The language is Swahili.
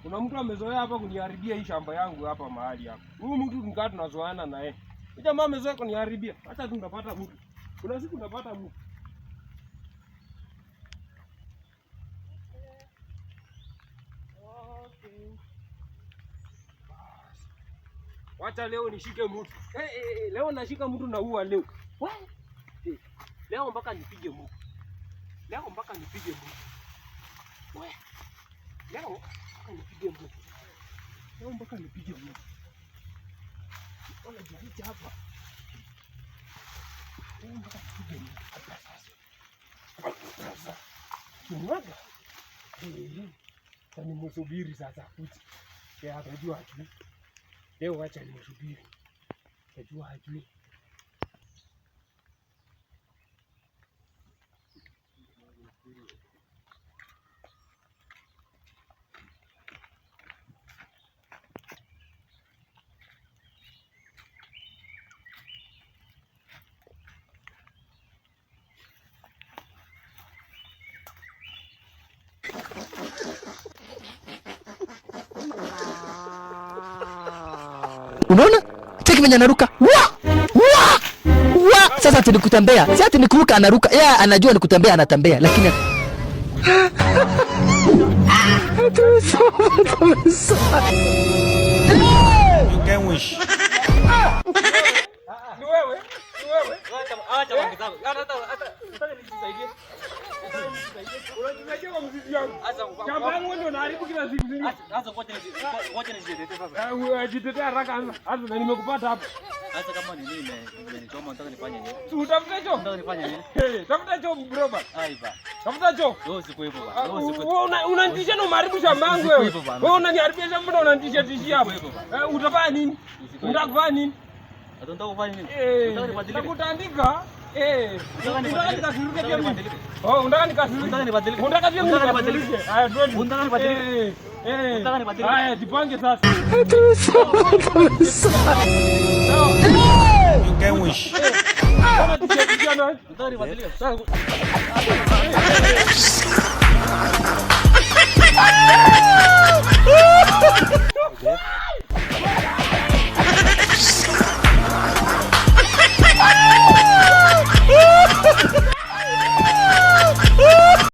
Kuna mtu amezoea hapa kuniharibia hii shamba yangu hapa mahali hapa. Huyu mtu nikaa tunazoeana na yeye. Huyu jamaa amezoea kuniharibia. Hata tunapata mtu. Kuna siku tunapata mtu. Okay. Wacha leo nishike mtu. Leo nashika mtu na uwa leo. Leo mpaka nipige mtu. Leo mpaka nipige mtu. Leo mpaka nipige mtu. Leo mpaka nipige mtu. Ona jificha hapa. Leo mpaka nipige mtu. Sasa. Kimwaga. Sasa nimsubiri sasa kuja. Yeye atajua tu. Leo acha nimsubiri. Atajua hajui. Unaona? Cheki venye anaruka. Sasa ati nikutembea. Si ati nikuruka anaruka. Yeye anajua nikutembea anatembea lakini You can wish. Ni wewe? Acha wangu zangu. Hata nisaidie. Unajua kwa mzizi yangu. Shamba yangu ndio naharibu kila siku. Sasa ngoja nijitetee sasa. Jitetea haraka anza. Hata na nimekupata hapa. Sasa kama ni nini imenichoma nataka nifanye nini? Si utafuta choo? Nataka nifanye nini? Tafuta choo bro bana. Aiba. Tafuta choo. Wewe siku hivyo bana. Wewe unanitisha na umeharibu shamba yangu wewe. Wewe unaniharibia shamba na unanitisha tishia hapa. Utafanya nini? Unataka kufanya nini? Unataka kufanya nini? Unataka nibadilike. Nakutandika. Unataka nikasiruke pia mimi. Unataka nikasiruke. Unataka nibadilike. Unataka pia mimi nibadilike. Haya twende. Unataka nibadilike. Unataka nibadilike. Haya jipange sasa. You can wish. Unataka nibadilike. Sasa